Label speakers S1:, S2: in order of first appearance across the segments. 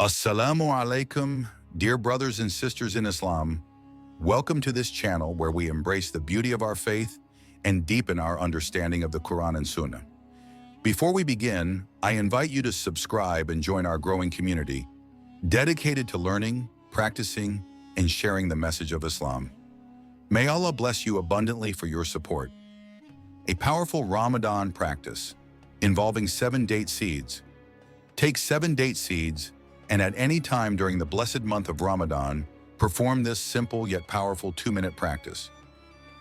S1: Assalamu alaikum, dear brothers and sisters in Islam. Welcome to this channel where we embrace the beauty of our faith and deepen our understanding of the Quran and Sunnah. Before we begin, I invite you to subscribe and join our growing community, dedicated to learning, practicing, and sharing the message of Islam. May Allah bless you abundantly for your support. A powerful Ramadan practice involving 7 date seeds. Take 7 date seeds and at any time during the blessed month of Ramadan, perform this simple yet powerful 2-minute practice.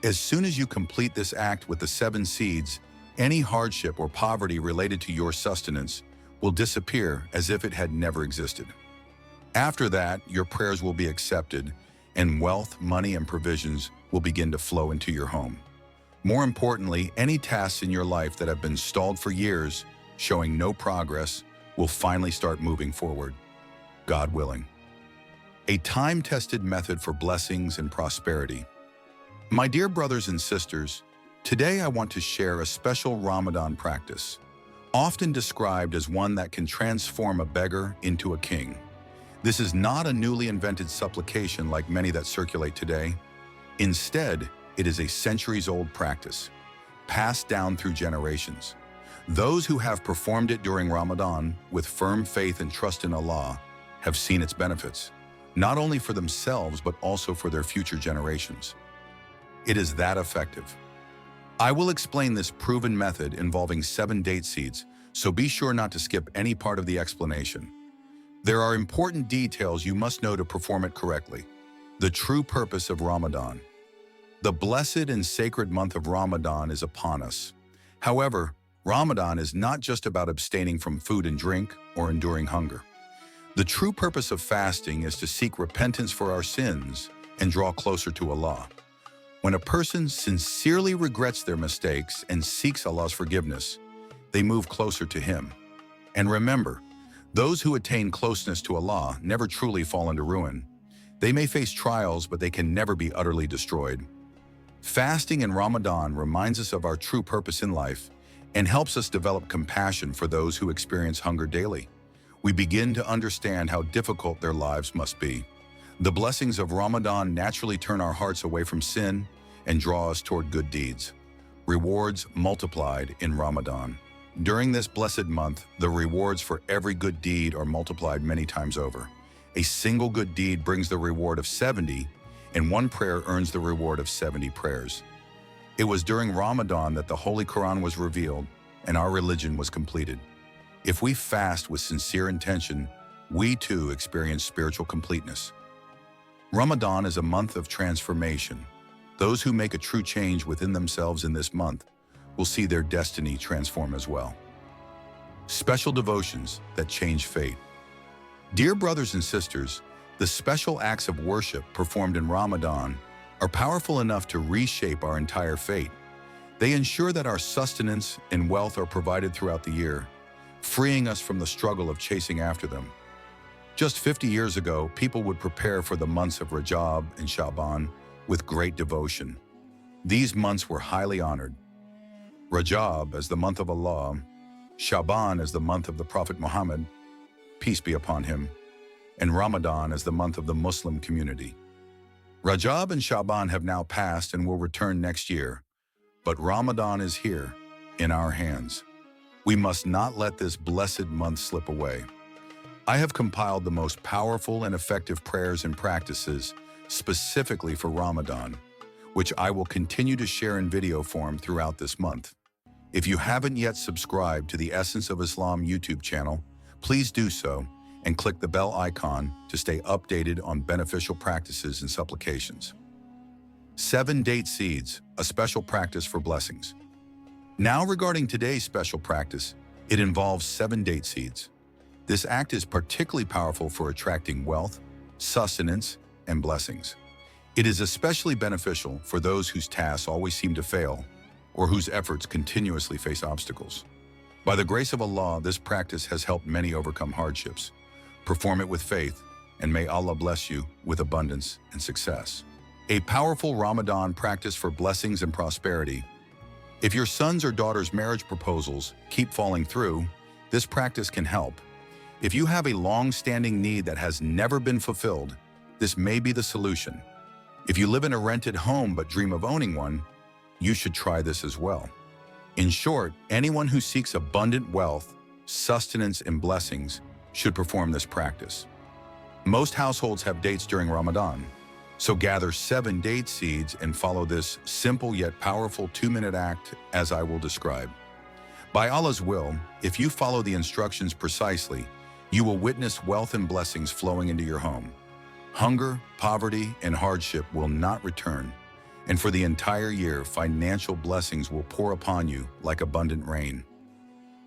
S1: As soon as you complete this act with the 7 seeds, any hardship or poverty related to your sustenance will disappear as if it had never existed. After that, your prayers will be accepted, and wealth, money, and provisions will begin to flow into your home. More importantly, any tasks in your life that have been stalled for years, showing no progress, will finally start moving forward, God willing. A time-tested method for blessings and prosperity. My dear brothers and sisters, today I want to share a special Ramadan practice, often described as one that can transform a beggar into a king. This is not a newly invented supplication like many that circulate today. Instead, it is a centuries-old practice, passed down through generations. Those who have performed it during Ramadan with firm faith and trust in Allah have seen its benefits, not only for themselves but also for their future generations. It is that effective. I will explain this proven method involving 7 date seeds, so be sure not to skip any part of the explanation. There are important details you must know to perform it correctly. The true purpose of Ramadan. The blessed and sacred month of Ramadan is upon us. However, Ramadan is not just about abstaining from food and drink or enduring hunger. The true purpose of fasting is to seek repentance for our sins and draw closer to Allah. When a person sincerely regrets their mistakes and seeks Allah's forgiveness, they move closer to Him. And remember, those who attain closeness to Allah never truly fall into ruin. They may face trials, but they can never be utterly destroyed. Fasting in Ramadan reminds us of our true purpose in life and helps us develop compassion for those who experience hunger daily. We begin to understand how difficult their lives must be. The blessings of Ramadan naturally turn our hearts away from sin and draw us toward good deeds. Rewards multiplied in Ramadan. During this blessed month, the rewards for every good deed are multiplied many times over. A single good deed brings the reward of 70, and one prayer earns the reward of 70 prayers. It was during Ramadan that the Holy Quran was revealed and our religion was completed. If we fast with sincere intention, we too experience spiritual completeness. Ramadan is a month of transformation. Those who make a true change within themselves in this month will see their destiny transform as well. Special devotions that change fate. Dear brothers and sisters, the special acts of worship performed in Ramadan are powerful enough to reshape our entire fate. They ensure that our sustenance and wealth are provided throughout the year, freeing us from the struggle of chasing after them. Just 50 years ago, people would prepare for the months of Rajab and Shaban with great devotion. These months were highly honored. Rajab as the month of Allah, Shaban as the month of the Prophet Muhammad, peace be upon him, and Ramadan as the month of the Muslim community. Rajab and Shaban have now passed and will return next year, but Ramadan is here, in our hands. We must not let this blessed month slip away. I have compiled the most powerful and effective prayers and practices specifically for Ramadan, which I will continue to share in video form throughout this month. If you haven't yet subscribed to the Essence of Islam YouTube channel, please do so and click the bell icon to stay updated on beneficial practices and supplications. 7 date seeds, a special practice for blessings. Now regarding today's special practice, it involves 7 date seeds. This act is particularly powerful for attracting wealth, sustenance, and blessings. It is especially beneficial for those whose tasks always seem to fail or whose efforts continuously face obstacles. By the grace of Allah, this practice has helped many overcome hardships. Perform it with faith, and may Allah bless you with abundance and success. A powerful Ramadan practice for blessings and prosperity. If your sons or daughters' marriage proposals keep falling through, this practice can help. If you have a long-standing need that has never been fulfilled, this may be the solution. If you live in a rented home but dream of owning one, you should try this as well. In short, anyone who seeks abundant wealth, sustenance, and blessings should perform this practice. Most households have dates during Ramadan, so gather 7 date seeds and follow this simple yet powerful 2-minute act as I will describe. By Allah's will, if you follow the instructions precisely, you will witness wealth and blessings flowing into your home. Hunger, poverty, and hardship will not return, and for the entire year, financial blessings will pour upon you like abundant rain.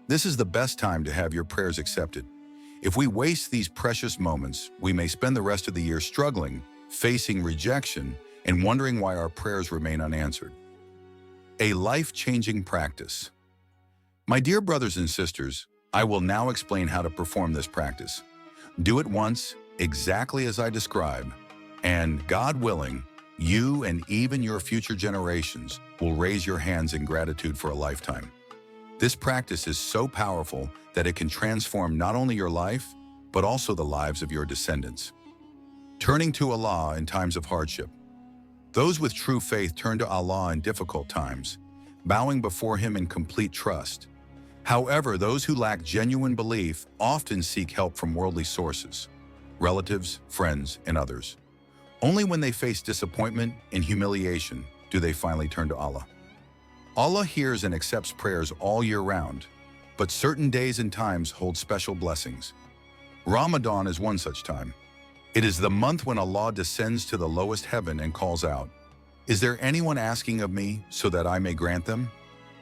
S1: This is the best time to have your prayers accepted. If we waste these precious moments, we may spend the rest of the year struggling, facing rejection, and wondering why our prayers remain unanswered. A life-changing practice. My dear brothers and sisters, I will now explain how to perform this practice. Do it once, exactly as I describe, and God willing, you and even your future generations will raise your hands in gratitude for a lifetime. This practice is so powerful that it can transform not only your life, but also the lives of your descendants. Turning to Allah in times of hardship. Those with true faith turn to Allah in difficult times, bowing before Him in complete trust. However, those who lack genuine belief often seek help from worldly sources, relatives, friends, and others. Only when they face disappointment and humiliation do they finally turn to Allah. Allah hears and accepts prayers all year round, but certain days and times hold special blessings. Ramadan is one such time. It is the month when Allah descends to the lowest heaven and calls out, "Is there anyone asking of me so that I may grant them?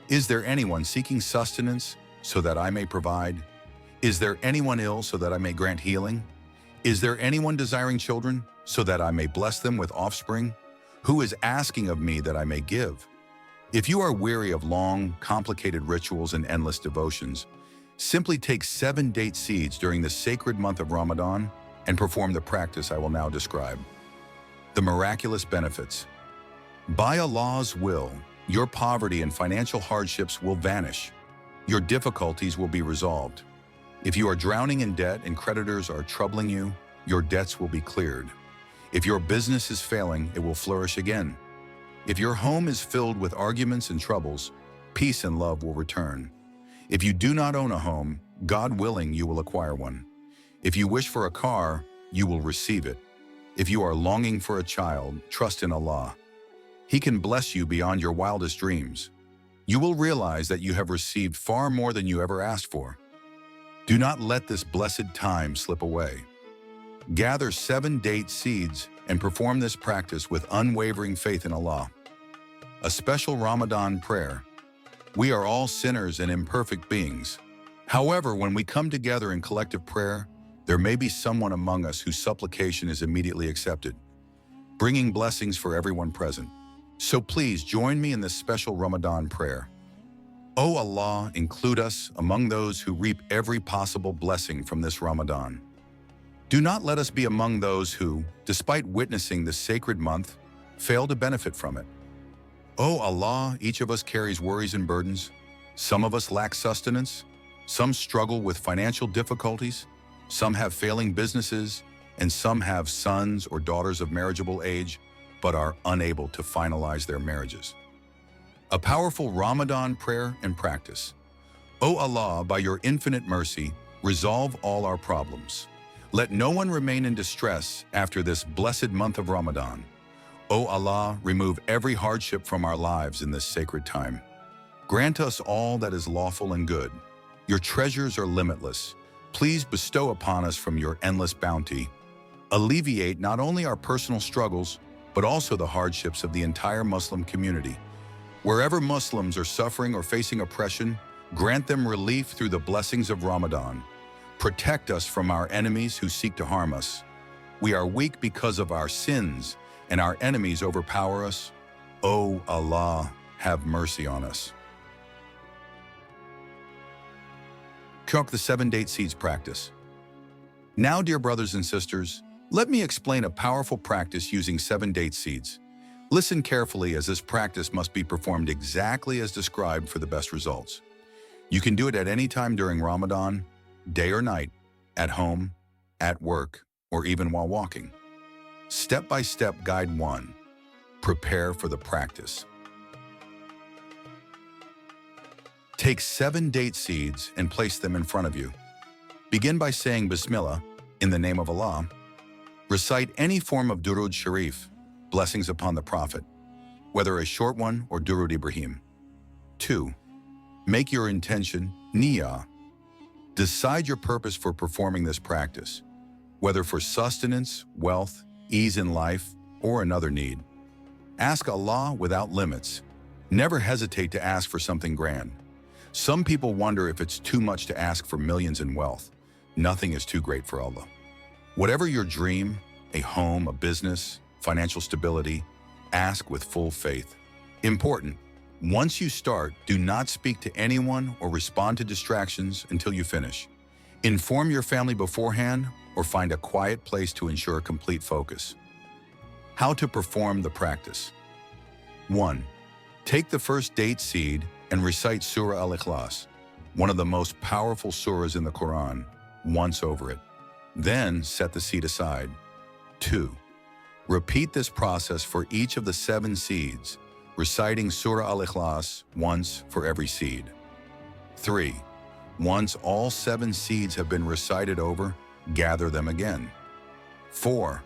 S1: Is there anyone seeking sustenance so that I may provide? Is there anyone ill so that I may grant healing? Is there anyone desiring children so that I may bless them with offspring? Who is asking of me that I may give?" If you are weary of long, complicated rituals and endless devotions, simply take 7 date seeds during the sacred month of Ramadan and perform the practice I will now describe. The miraculous benefits. By Allah's will, your poverty and financial hardships will vanish. Your difficulties will be resolved. If you are drowning in debt and creditors are troubling you, your debts will be cleared. If your business is failing, it will flourish again. If your home is filled with arguments and troubles, peace and love will return. If you do not own a home, God willing, you will acquire one. If you wish for a car, you will receive it. If you are longing for a child, trust in Allah. He can bless you beyond your wildest dreams. You will realize that you have received far more than you ever asked for. Do not let this blessed time slip away. Gather 7 date seeds and perform this practice with unwavering faith in Allah. A special Ramadan prayer. We are all sinners and imperfect beings. However, when we come together in collective prayer, there may be someone among us whose supplication is immediately accepted, bringing blessings for everyone present. So please join me in this special Ramadan prayer. O Allah, include us among those who reap every possible blessing from this Ramadan. Do not let us be among those who, despite witnessing this sacred month, fail to benefit from it. O Allah, each of us carries worries and burdens. Some of us lack sustenance. Some struggle with financial difficulties. Some have failing businesses, and some have sons or daughters of marriageable age, but are unable to finalize their marriages. A powerful Ramadan prayer and practice. O Allah, by your infinite mercy, resolve all our problems. Let no one remain in distress after this blessed month of Ramadan. O Allah, remove every hardship from our lives in this sacred time. Grant us all that is lawful and good. Your treasures are limitless. Please bestow upon us from your endless bounty. Alleviate not only our personal struggles, but also the hardships of the entire Muslim community. Wherever Muslims are suffering or facing oppression, grant them relief through the blessings of Ramadan. Protect us from our enemies who seek to harm us. We are weak because of our sins, and our enemies overpower us. O Allah, have mercy on us. Cook the 7 date seeds practice. Now, dear brothers and sisters, let me explain a powerful practice using 7 date seeds. Listen carefully, as this practice must be performed exactly as described for the best results. You can do it at any time during Ramadan, day or night. at home, at work, or even while walking. Step-by-step guide 1. Prepare for the practice. Take 7 date seeds and place them in front of you. Begin by saying Bismillah, in the name of Allah. Recite any form of Durud Sharif, blessings upon the Prophet, whether a short one or Durud Ibrahim. 2. Make your intention, Niyyah. Decide your purpose for performing this practice, whether for sustenance, wealth, ease in life, or another need. Ask Allah without limits. Never hesitate to ask for something grand. Some people wonder if it's too much to ask for millions in wealth. Nothing is too great for Allah. Whatever your dream, a home, a business, financial stability, ask with full faith. Important, once you start, do not speak to anyone or respond to distractions until you finish. Inform your family beforehand or find a quiet place to ensure complete focus. How to perform the practice. 1. Take the first date seed and recite Surah Al-Ikhlas, one of the most powerful surahs in the Quran, once over it. Then set the seed aside. 2. Repeat this process for each of the 7 seeds, reciting Surah Al-Ikhlas once for every seed. 3. Once all 7 seeds have been recited over, gather them again. 4.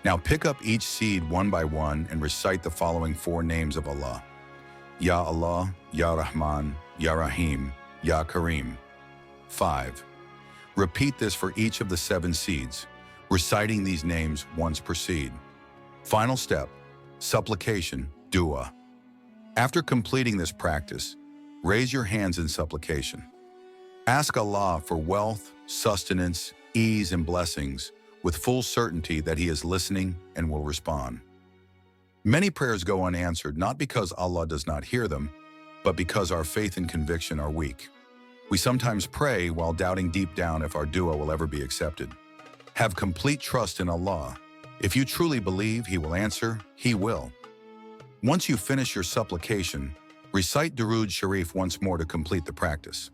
S1: Now pick up each seed one by one and recite the following 4 names of Allah. Ya Allah, Ya Rahman, Ya Rahim, Ya Kareem. 5. Repeat this for each of the 7 seeds, reciting these names once per seed. Final step, supplication, dua. After completing this practice, raise your hands in supplication. Ask Allah for wealth, sustenance, ease, and blessings with full certainty that He is listening and will respond. Many prayers go unanswered not because Allah does not hear them, but because our faith and conviction are weak. We sometimes pray while doubting deep down if our dua will ever be accepted. Have complete trust in Allah. If you truly believe He will answer, He will. Once you finish your supplication, recite Durud Sharif once more to complete the practice.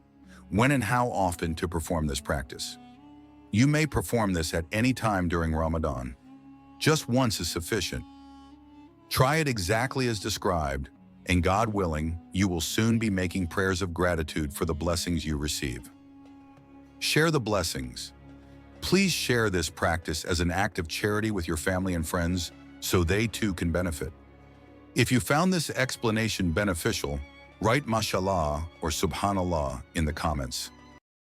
S1: When and how often to perform this practice? You may perform this at any time during Ramadan. Just once is sufficient. Try it exactly as described, and God willing, you will soon be making prayers of gratitude for the blessings you receive. Share the blessings. Please share this practice as an act of charity with your family and friends so they too can benefit. If you found this explanation beneficial, write Mashallah or Subhanallah in the comments.